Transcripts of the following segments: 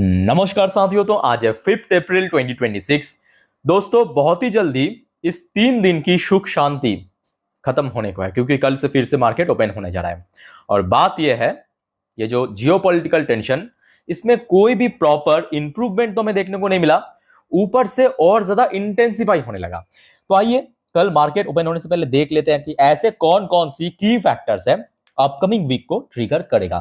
नमस्कार साथियों। तो आज है 5 अप्रैल 2026। दोस्तों बहुत ही जल्दी इस 3 दिन की सुख शांति खत्म होने को है, क्योंकि कल से फिर से मार्केट ओपन होने जा रहा है। और बात यह है, ये जो जियोपॉलिटिकल टेंशन, इसमें कोई भी प्रॉपर इंप्रूवमेंट तो हमें देखने को नहीं मिला, ऊपर से और ज्यादा इंटेंसिफाई होने लगा। तो आइए कल मार्केट ओपन होने से पहले देख लेते हैं कि ऐसे कौन कौन सी की फैक्टर्स है अपकमिंग वीक को ट्रिगर करेगा।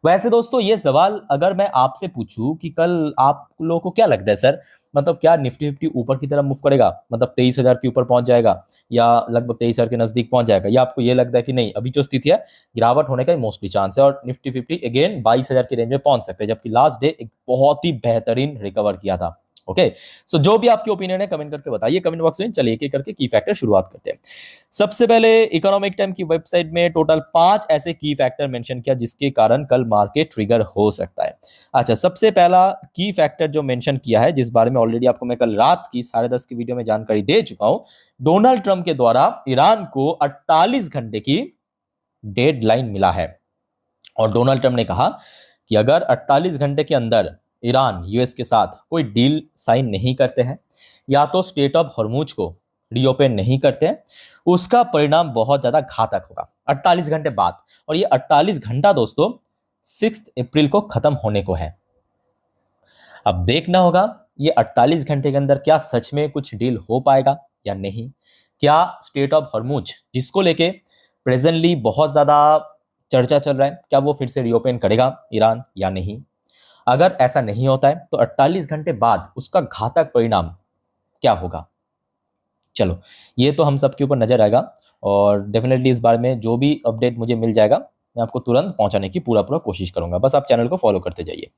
वैसे दोस्तों ये सवाल अगर मैं आपसे पूछूं कि कल आप लोगों को क्या लगता है सर, मतलब क्या निफ्टी फिफ्टी ऊपर की तरफ मूव करेगा, मतलब 23,000 के ऊपर पहुंच जाएगा या लगभग 23,000 के नजदीक पहुंच जाएगा, या आपको ये लगता है कि नहीं अभी जो स्थिति है गिरावट होने का ही मोस्टली चांस है और निफ्टी फिफ्टी अगेन 22,000 की रेंज में पहुंच सकते हैं, जबकि लास्ट डे एक बहुत ही बेहतरीन रिकवर किया था। ओके, सो जो भी आपकी ओपिनियन है कमेंट करके बताइए कमेंट बॉक्स में। चलिए एक एक करके की फैक्टर शुरुआत करते हैं। सबसे पहले इकोनॉमिक टाइम की वेबसाइट में टोटल 5 ऐसे की फैक्टर मेंशन किया जिसके कारण कल मार्केट ट्रिगर हो सकता है। अच्छा, सबसे पहला की फैक्टर जो मेंशन किया है, जिस बारे में ऑलरेडी आपको मैं कल रात की 10:30 की वीडियो में जानकारी दे चुका हूं, डोनाल्ड ट्रंप के द्वारा ईरान को 48 घंटे की डेडलाइन मिला है। और डोनाल्ड ट्रंप ने कहा कि अगर 48 घंटे के अंदर ईरान यूएस के साथ कोई डील साइन नहीं करते हैं या तो स्टेट ऑफ हॉर्मुज को रीओपन नहीं करते हैं, उसका परिणाम बहुत ज्यादा घातक होगा 48 घंटे बाद। और ये 48 घंटा दोस्तों 6 अप्रैल को खत्म होने को है। अब देखना होगा ये 48 घंटे के अंदर क्या सच में कुछ डील हो पाएगा या नहीं। क्या स्टेट ऑफ हॉर्मुज, जिसको लेके प्रेजेंटली बहुत ज्यादा चर्चा चल रहा है, क्या वो फिर से रीओपन करेगा ईरान या नहीं। अगर ऐसा नहीं होता है तो 48 घंटे बाद उसका घातक परिणाम क्या होगा। चलो ये तो हम सबके ऊपर नजर आएगा और डेफिनेटली इस बारे में जो भी अपडेट मुझे मिल जाएगा मैं आपको तुरंत पहुंचाने की पूरा कोशिश करूंगा। बस आप चैनल को फॉलो करते जाइए।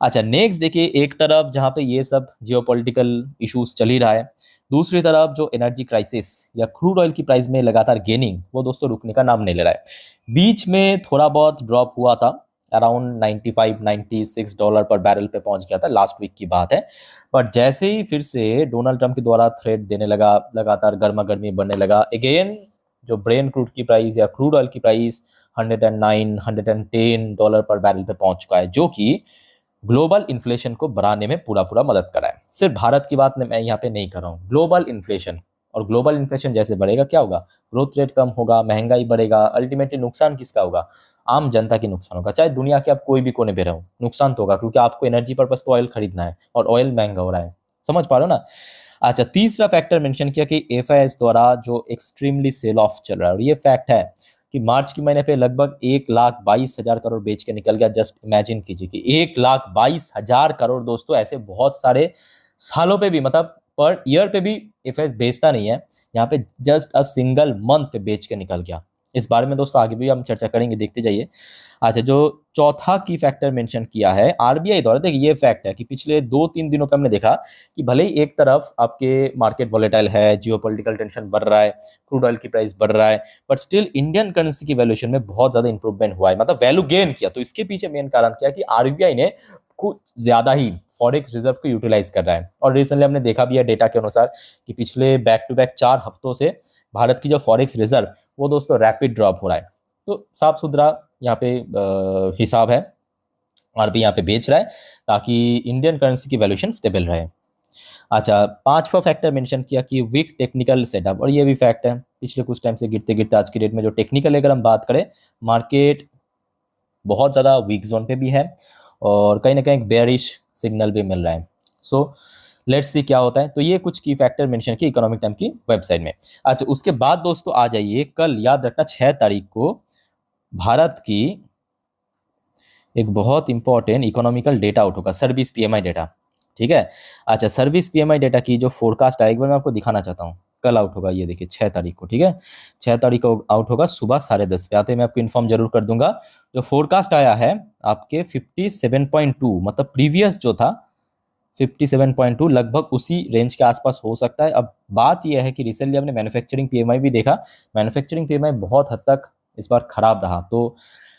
अच्छा, नेक्स्ट देखिए, एक तरफ जहां पे ये सब जियोपॉलिटिकल इश्यूज चल ही रहा है, दूसरी तरफ जो एनर्जी क्राइसिस या क्रूड ऑयल की प्राइस में लगातार गेनिंग, वो दोस्तों रुकने का नाम नहीं ले रहा है। बीच में थोड़ा बहुत ड्रॉप हुआ था, अराउंड 95 96 डॉलर पर बैरल पे पहुंच गया था, लास्ट वीक की बात है। पर जैसे ही फिर से डोनाल्ड ट्रंप के द्वारा थ्रेट देने लगा, लगातार गर्मा गर्मी बढ़ने लगा, अगेन जो ब्रेन क्रूड की प्राइस या क्रूड ऑयल की प्राइस 109 110 डॉलर पर बैरल पे पहुंच चुका है, जो कि ग्लोबल इन्फ्लेशन को बढ़ाने में पूरा मदद कर रहा है। सिर्फ भारत की बात मैं यहाँ पे नहीं कर रहा हूँ, ग्लोबल इन्फ्लेशन। और ग्लोबल इन्फ्लेशन जैसे बढ़ेगा क्या होगा, ग्रोथ रेट कम होगा, महंगाई बढ़ेगा, अल्टीमेटली नुकसान किसका होगा, आम जनता की नुकसान होगा। चाहे दुनिया के आप कोई भी कोने पे रहो, नुकसान तो होगा, क्योंकि आपको एनर्जी पर्पस तो ऑयल खरीदना है और ऑयल महंगा हो रहा है। समझ पा रहे हो ना। अच्छा, तीसरा फैक्टर मेंशन किया कि एफआईएस द्वारा जो एक्सट्रीमली सेल ऑफ चल रहा है, और ये फैक्ट है कि मार्च के महीने पे लगभग 1,22,000 करोड़ बेच के निकल गया। जस्ट इमेजिन कीजिए कि 1,22,000 करोड़ दोस्तों, ऐसे बहुत सारे सालों पे भी, मतलब पर ईयर पे भी एफआईएस बेचता नहीं है, यहाँ पे जस्ट अ सिंगल मंथ पे बेच के निकल गया। इस बारे में दोस्तों आगे भी हम चर्चा करेंगे, देखते जाइए। अच्छा, जो चौथा की फैक्टर मेंशन किया है आरबीआई द्वारा, देखिए ये फैक्ट है कि पिछले 2-3 दिनों पे हमने देखा कि भले ही एक तरफ आपके मार्केट वॉलेटाइल है, जियोपॉलिटिकल टेंशन बढ़ रहा है, क्रूड ऑयल की प्राइस बढ़ रहा है, बट स्टिल इंडियन करेंसी की वैल्यूएशन में बहुत ज्यादा इंप्रूवमेंट हुआ है, मतलब वैल्यू गेन किया। तो इसके पीछे मेन कारण क्या है कि आरबीआई ने कुछ ज्यादा ही फॉरेक्स रिजर्व को यूटिलाइज कर रहा है। और रिसेंटली हमने देखा भी है डेटा के अनुसार कि पिछले बैक टू बैक 4 हफ्तों से भारत की जो फॉरेक्स रिजर्व, वो दोस्तों रैपिड ड्रॉप हो रहा है। तो साफ सुथरा यहाँ पे हिसाब है, आरबीआई यहाँ पे बेच रहा है ताकि इंडियन करेंसी की वैल्यूएशन स्टेबल रहे। अच्छा, पांचवा फैक्टर मेंशन किया कि वीक टेक्निकल सेटअप, और ये भी फैक्ट है, पिछले कुछ टाइम से गिरते गिरते आज की डेट में जो टेक्निकल अगर हम बात करें, मार्केट बहुत ज़्यादा वीक जोन पे भी है और कहीं ना कहीं बेयरिश सिग्नल भी मिल रहा है। सो लेट्स सी क्या होता है। तो ये कुछ की फैक्टर मेंशन किए इकोनॉमिक टाइम की वेबसाइट में। अच्छा, उसके बाद दोस्तों आ जाइए, कल याद रखना 6 तारीख को भारत की एक बहुत इंपॉर्टेंट इकोनॉमिकल डेटा आउट होगा, सर्विस पीएमआई डेटा। ठीक है। अच्छा, सर्विस पीएमआई डेटा की जो फोरकास्ट है एक बार मैं आपको दिखाना चाहता हूँ। कल आउट होगा, ये देखिए 6 तारीख को। ठीक है, 6 तारीख को आउट होगा सुबह 10:30 पे। आते मैं आपको इन्फॉर्म जरूर कर दूंगा। जो फोरकास्ट आया है आपके 57.2, मतलब प्रीवियस जो था 57.2, लगभग उसी रेंज के आसपास हो सकता है। अब बात यह है कि रिसेंटली हमने मैन्युफैक्चरिंग पीएमआई भी देखा, मैन्युफैक्चरिंग पीएमआई बहुत हद तक इस बार खराब रहा। तो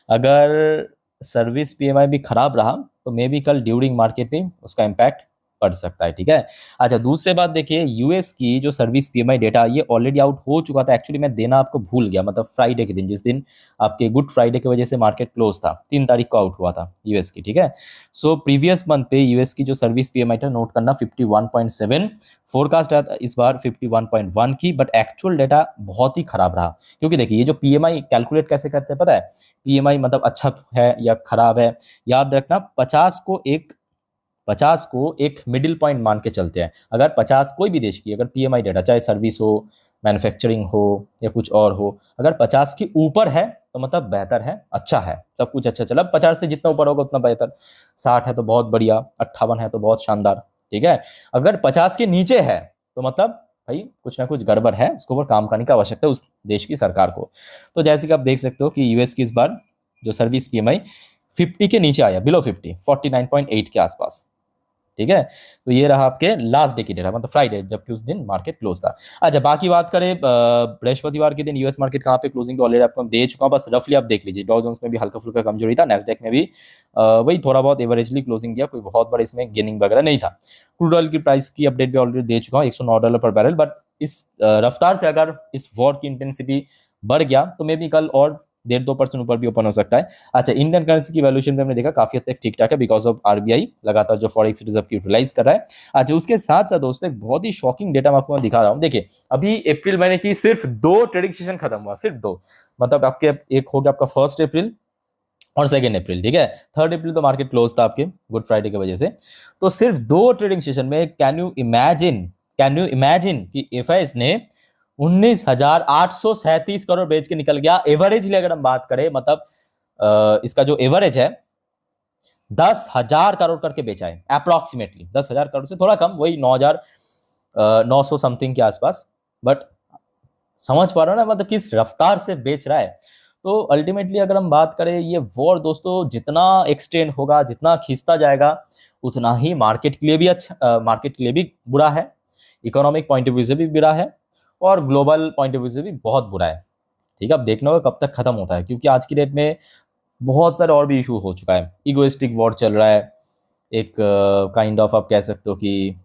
अगर सर्विस पीएमआई भी खराब रहा तो मे बी कल ड्यूरिंग मार्केट पे उसका इम्पैक्ट पड़ सकता है, ठीक है। अच्छा, दूसरे बात देखिए, यूएस की जो सर्विस पीएमआई डेटा ये ऑलरेडी आउट हो चुका था। एक्चुअली मैं देना आपको भूल गया, मतलब फ्राइडे के दिन, जिस दिन आपके गुड फ्राइडे की वजह से मार्केट क्लोज था, 3 तारीख को आउट हुआ था यूएस की, ठीक है। सो प्रीवियस मंथ पे यूएस की जो सर्विस पीएमआई था, नोट करना 51.7, फोरकास्ट रहा था इस बार 51.1 की, बट एक्चुअल डेटा बहुत ही खराब रहा। क्योंकि देखिए, ये जो पीएमआई कैलकुलेट कैसे करते हैं पता है, पीएमआई मतलब अच्छा है या खराब है, याद रखना 50 को एक मिडिल पॉइंट मान के चलते हैं। अगर 50 कोई भी देश की अगर पीएमआई डेटा, चाहे सर्विस हो, मैन्युफैक्चरिंग हो या कुछ और हो, अगर 50 के ऊपर है तो मतलब बेहतर है, अच्छा है, सब कुछ अच्छा चला। 50 से जितना ऊपर होगा उतना बेहतर। 60 है तो बहुत बढ़िया, 58 है तो बहुत शानदार, ठीक है। अगर 50 के नीचे है तो मतलब भाई कुछ ना कुछ गड़बड़ है, उसके ऊपर काम करने की आवश्यकता है उस देश की सरकार को। तो जैसे कि आप देख सकते हो कि यूएस की इस बार जो सर्विस पीएमआई 50 के नीचे आया, बिलो 50, 49.8 के आसपास, ठीक है। तो ये रहा आपके लास्ट डे की डेटा, मतलब फ्राइडे, जबकि उस दिन मार्केट क्लोज था। अच्छा, बाकी बात करें बृहस्पतिवार के दिन यूएस मार्केट कहाँ पे क्लोजिंग ऑलरेडी आपको दे चुका हूँ, बस रफली आप देख लीजिए। डॉ जोन्स में भी हल्का फुल्का कमजोरी था, नैस्डैक में भी वही थोड़ा बहुत एवरेजली क्लोजिंग दिया, कोई बहुत बड़ा इसमें गेनिंग वगैरह नहीं था। क्रूड ऑयल की प्राइस की अपडेट भी ऑलरेडी दे चुका हूँ, $109 पर बैरल। बट इस रफ्तार से अगर इस वॉर की इंटेंसिटी बढ़ गया तो मे बी कल और 1.5-2% ऊपर भी ओपन हो सकता है। अच्छा, इंडियन करेंसी की वैल्यूएशन पे हमने देखा काफी हद तक ठीक ठाक है, बिकॉज ऑफ आरबीआई लगातार जो फॉरेक्स रिजर्व की यूटिलाइज कर रहा है। अच्छा, उसके साथ साथ दोस्तों एक बहुत ही शॉकिंग डेटा मैं आपको दिखा रहा हूँ। देखिए, अभी अप्रैल महीने की सिर्फ 2 ट्रेडिंग सेशन खत्म हुआ, सिर्फ 2। मतलब आपके एक हो गया आपका 1 अप्रैल और 2 अप्रैल, ठीक है। 3 अप्रैल तो मार्केट क्लोज था आपके गुड फ्राइडे की वजह से। तो सिर्फ 2 ट्रेडिंग सेशन में कैन यू इमेजिन कि एफआईएस ने 19,837 करोड़ बेच के निकल गया। एवरेजली अगर हम बात करें, मतलब इसका जो एवरेज है 10,000 करोड़ करके बेचा है, अप्रोक्सीमेटली 10,000 करोड़ से थोड़ा कम, वही 9,900 समथिंग के आसपास। बट समझ पा रहे हो ना, मतलब किस रफ्तार से बेच रहा है। तो अल्टीमेटली अगर हम बात करें, ये वॉर दोस्तों जितना एक्सटेंड होगा, जितना खींचता जाएगा, उतना ही मार्केट के लिए भी अच्छा, मार्केट के लिए भी बुरा है, इकोनॉमिक पॉइंट ऑफ व्यू से भी बुरा है, और ग्लोबल पॉइंट ऑफ व्यू से भी बहुत बुरा है, ठीक है। अब देखना होगा कब तक खत्म होता है, क्योंकि आज की डेट में बहुत सारे और भी इशू हो चुका है। इगोइस्टिक वॉर चल रहा है, एक काइंड ऑफ आप कह सकते हो कि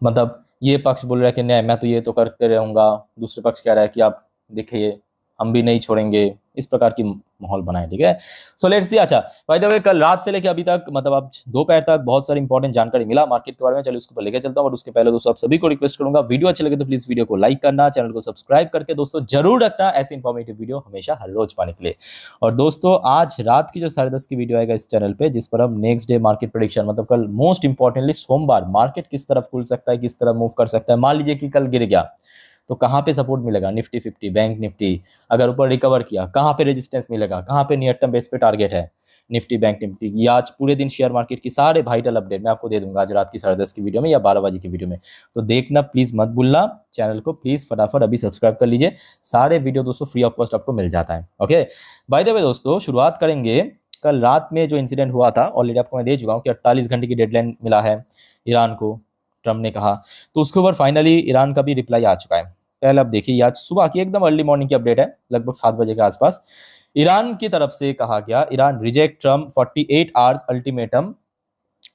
मतलब ये पक्ष बोल रहा है कि नहीं मैं तो ये तो करके रहूंगा, दूसरे पक्ष कह रहा है कि आप देखिए हम भी नहीं छोड़ेंगे, इस प्रकार की माहौल बना है, ठीक है। So let's see. अच्छा, बाय द वे, कल रात से लेके अभी तक, मतलब अब दोपहर तक बहुत सारी इंपॉर्टेंट जानकारी मिला मार्केट के बारे में, चलिए उसके ऊपर लेके चलता हूँ। और उसके पहले दोस्तों आप सभी को रिक्वेस्ट करूंगा, वीडियो अच्छे लगे तो प्लीज वीडियो को लाइक करना, चैनल को सब्सक्राइब करके दोस्तों जरूर रखना ऐसी इंफॉर्मेटिव वीडियो हमेशा हर रोज पाने के लिए। और दोस्तों आज रात की जो 10:30 की वीडियो आएगा इस चैनल पे, जिस पर हम नेक्स्ट डे मार्केट प्रेडिक्शन, मतलब कल मोस्ट इंपॉर्टेंटली सोमवार मार्केट किस तरफ खुल सकता है, किस तरफ मूव कर सकता है। मान लीजिए कि कल गिर गया तो कहाँ पे सपोर्ट मिलेगा, निफ्टी 50, बैंक निफ्टी अगर ऊपर रिकवर किया कहाँ पे रेजिस्टेंस मिलेगा, कहाँ पे नियर टर्म बेस पे टारगेट है निफ्टी बैंक निफ्टी। ये आज पूरे दिन शेयर मार्केट की सारे वाइटल अपडेट मैं आपको दे दूंगा आज रात की 10:30 की वीडियो में या 12 बजे की वीडियो में। तो देखना प्लीज मत भूलना, चैनल को प्लीज फटाफट अभी सब्सक्राइब कर लीजिए, सारे वीडियो दोस्तों फ्री ऑफ कॉस्ट आपको मिल जाता है। ओके, बाय द वे दोस्तों, शुरुआत करेंगे कल रात में जो इंसिडेंट हुआ था, ऑलरेडी आपको मैं दे चुका हूँ कि 48 घंटे की डेडलाइन मिला है ईरान को, ट्रम्प ने कहा। तो उसके ऊपर फाइनली ईरान का भी रिप्लाई आ चुका है। पहले आप देखिए, आज सुबह की एकदम अर्ली मॉर्निंग की अपडेट है, लगभग 7 बजे के आसपास ईरान की तरफ से कहा गया, Iran reject Trump 48 hours ultimatum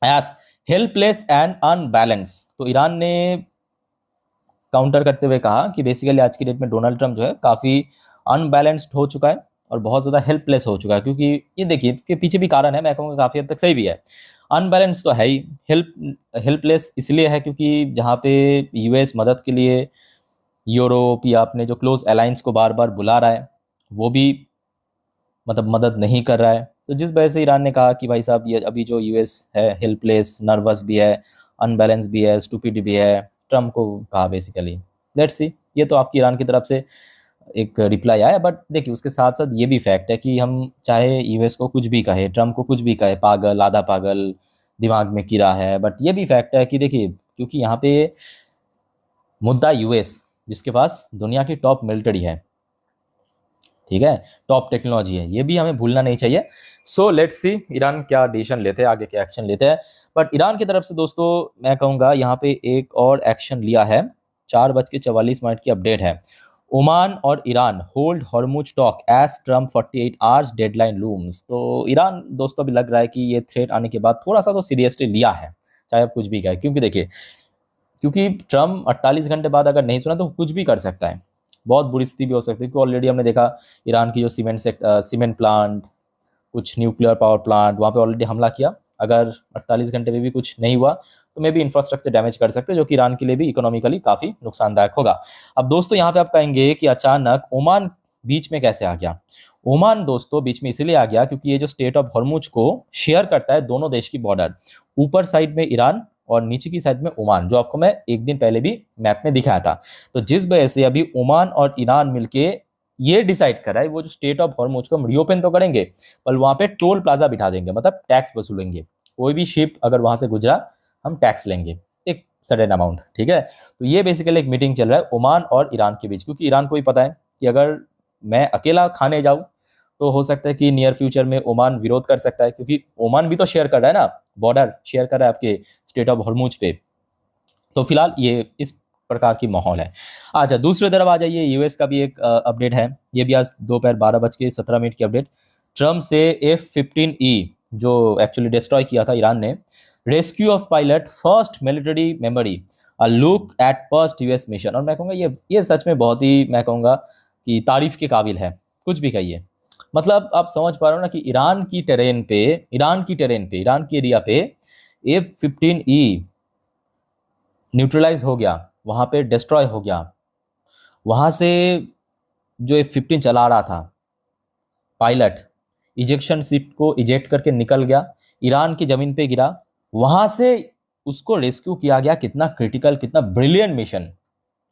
as helpless and unbalance. तो ईरान ने काउंटर करते हुए कहा कि बेसिकली आज की डेट में डोनाल्ड ट्रम्प जो है काफी अनबैलेंस्ड हो चुका है और बहुत ज्यादा हेल्पलेस हो चुका है। क्योंकि ये देखिए इसके पीछे भी कारण है, मैं कहूँगा काफी हद तक सही भी है। अनबैलेंस तो है ही, हेल्पलेस इसलिए है क्योंकि जहाँ पे यूएस मदद के लिए यूरोप या अपने जो क्लोज अलायंस को बार बार बुला रहा है, वो भी मतलब मदद नहीं कर रहा है। तो जिस वजह से ईरान ने कहा कि भाई साहब ये अभी जो यूएस है हेल्पलेस, नर्वस भी है, अनबैलेंस भी है, स्टूपिड भी है, ट्रम्प को कहा बेसिकली। लेट्स सी, ये तो आपकी ईरान की तरफ से एक रिप्लाई आया। बट देखिए उसके साथ साथ ये भी फैक्ट है कि हम चाहे यूएस को कुछ भी कहे, ट्रम्प को कुछ भी कहे, पागल, आधा पागल, दिमाग में कीड़ा है, बट ये भी फैक्ट है कि देखिए क्योंकि यहाँ पे मुद्दा यूएस जिसके पास दुनिया की टॉप मिलिट्री है, ठीक है, टॉप टेक्नोलॉजी है, ये भी हमें भूलना नहीं चाहिए। सो लेट्स सी ईरान क्या डिसीजन लेते हैं, आगे क्या एक्शन लेते हैं। बट ईरान की तरफ से दोस्तों मैं कहूँगा यहाँ पे एक और एक्शन लिया है। 4:44 की अपडेट है। ओमान और Iran hold Hormuz talk as Trump 48 hours deadline looms. तो ईरान दोस्तों अभी लग रहा है कि ये थ्रेट आने के बाद थोड़ा सा तो सीरियसली लिया है, चाहे आप कुछ भी कहें, क्योंकि देखिए, क्योंकि ट्रम्प 48 घंटे बाद अगर नहीं सुना तो कुछ भी कर सकता है, बहुत बुरी स्थिति भी हो सकती है। क्योंकि ऑलरेडी हमने देखा ईरान की जो सीमेंट प्लांट, कुछ न्यूक्लियर पावर प्लांट, वहाँ पे ऑलरेडी हमला किया। अगर 48 घंटे में भी कुछ नहीं हुआ तो मे भी इंफ्रास्ट्रक्चर डैमेज कर सकते हैं, जो कि ईरान के लिए भी इकोनॉमिकली काफ़ी नुकसानदायक होगा। अब दोस्तों यहाँ पे आप कहेंगे कि अचानक ओमान बीच में कैसे आ गया। ओमान दोस्तों बीच में इसलिए आ गया क्योंकि ये जो स्टेट ऑफ हॉर्मुज को शेयर करता है दोनों देश की बॉर्डर, ऊपर साइड में ईरान और नीचे की साइड में ओमान, जो आपको मैं एक दिन पहले भी मैप में दिखाया था। तो जिस वजह से अभी ओमान और ईरान मिलके ये डिसाइड कर रहा है, वो जो स्टेट ऑफ हॉर्मुज को हम रीओपन तो करेंगे, पर वहां पे टोल प्लाजा बिठा देंगे, मतलब टैक्स वसूलेंगे। कोई भी शिप अगर वहां से गुजरा हम टैक्स लेंगे एक सडन अमाउंट, ठीक है। तो ये बेसिकली एक मीटिंग चल रहा है ओमान और ईरान के बीच, क्योंकि ईरान को भी पता है कि अगर मैं अकेला खाने जाऊं तो हो सकता है कि नियर फ्यूचर में ओमान विरोध कर सकता है, क्योंकि ओमान भी तो शेयर कर रहा है ना, बॉर्डर शेयर कर रहा है आपके स्टेट ऑफ हॉर्मुज पे। तो फिलहाल ये इस प्रकार की माहौल है। अच्छा, दूसरी तरफ आ जाइए, यूएस का भी एक अपडेट है, ये भी आज दोपहर 12:17 की अपडेट। ट्रम्प से F-15E जो एक्चुअली डिस्ट्रॉय किया था ईरान ने, rescue of pilot first military memory, a look at first US mission. और मैं कहूँगा ये सच में बहुत ही, मैं कहूँगा कि तारीफ के काबिल है, कुछ भी कहिए। मतलब आप समझ पा रहे हो ना कि ईरान की टेरेन पे, ईरान की एरिया पे F-15E न्यूट्रलाइज हो गया, वहाँ पे डिस्ट्रॉय हो गया। वहाँ से जो F-15 चला रहा था पायलट, इजेक्शन सीट को इजेक्ट करके निकल गया, ईरान की ज़मीन पे गिरा, वहाँ से उसको रेस्क्यू किया गया। कितना क्रिटिकल, कितना ब्रिलियंट मिशन।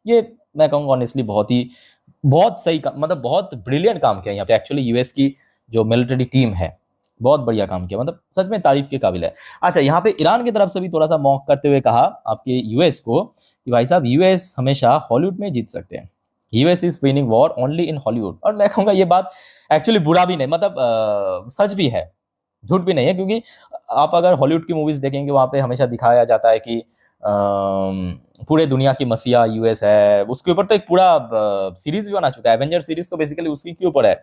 ये मैं कहूँगा ऑनेस्टली बहुत सही मतलब बहुत ब्रिलियंट काम किया यहाँ पे एक्चुअली यूएस की जो मिलिट्री टीम है, बहुत बढ़िया काम किया, मतलब सच में तारीफ के काबिल है। अच्छा, यहाँ पे ईरान की तरफ से भी थोड़ा सा मॉक करते हुए कहा आपके यूएस को कि भाई साहब यूएस हमेशा हॉलीवुड में जीत सकते हैं, US is winning war only in Hollywood. और मैं कहूँगा ये बात एक्चुअली बुरा भी नहीं, मतलब सच भी है, झूठ भी नहीं है। क्योंकि आप अगर हॉलीवुड की मूवीज देखेंगे वहाँ पे हमेशा दिखाया जाता है कि पूरे दुनिया की मसीहा यूएस है। उसके ऊपर तो एक पूरा सीरीज भी बना चुका है, एवेंजर सीरीज तो बेसिकली उसी के ऊपर है,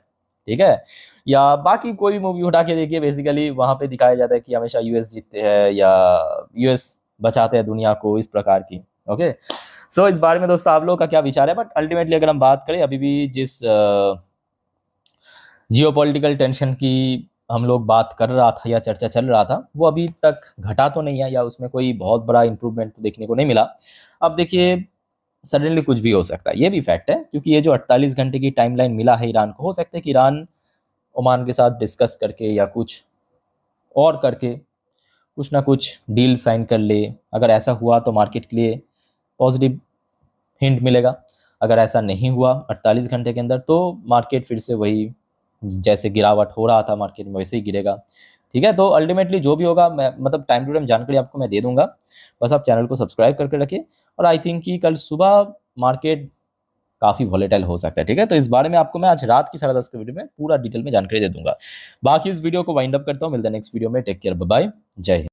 ठीक है। या बाकी कोई भी मूवी उठा के देखिए, बेसिकली वहाँ पे दिखाया जाता है कि हमेशा यूएस जीतते हैं या यूएस बचाते हैं दुनिया को, इस प्रकार की। ओके, सो इस बारे में दोस्तों आप लोग का क्या विचार है। बट अल्टीमेटली अगर हम बात करें, अभी भी जिस जियोपॉलिटिकल टेंशन की हम लोग बात कर रहा था या चर्चा चल रहा था, वो अभी तक घटा तो नहीं है या उसमें कोई बहुत बड़ा इंप्रूवमेंट तो देखने को नहीं मिला। अब देखिए, सडनली कुछ भी हो सकता है, ये भी फैक्ट है। क्योंकि ये जो 48 घंटे की टाइमलाइन मिला है ईरान को, हो सकता है कि ईरान ओमान के साथ डिस्कस करके या कुछ और करके कुछ ना कुछ डील साइन कर ले। अगर ऐसा हुआ तो मार्केट के लिए पॉजिटिव हिंट मिलेगा। अगर ऐसा नहीं हुआ 48 घंटे के अंदर, तो मार्केट फिर से वही जैसे गिरावट हो रहा था मार्केट में वैसे ही गिरेगा, ठीक है। तो अल्टीमेटली जो भी होगा, मैं मतलब टाइम टू टाइम जानकारी आपको मैं दे दूंगा, बस आप चैनल को सब्सक्राइब करके रखिए। और आई थिंक कि कल सुबह मार्केट काफ़ी वॉलेटाइल हो सकता है, ठीक है। तो इस बारे में आपको मैं आज रात की 10:30 के वीडियो में पूरा डिटेल में जानकारी दे दूंगा। बाकी इस वीडियो को वाइंड अप करता हूँ, मिलते हैं नेक्स्ट वीडियो में। टेक केयर, बाय बाय, जय हिंद।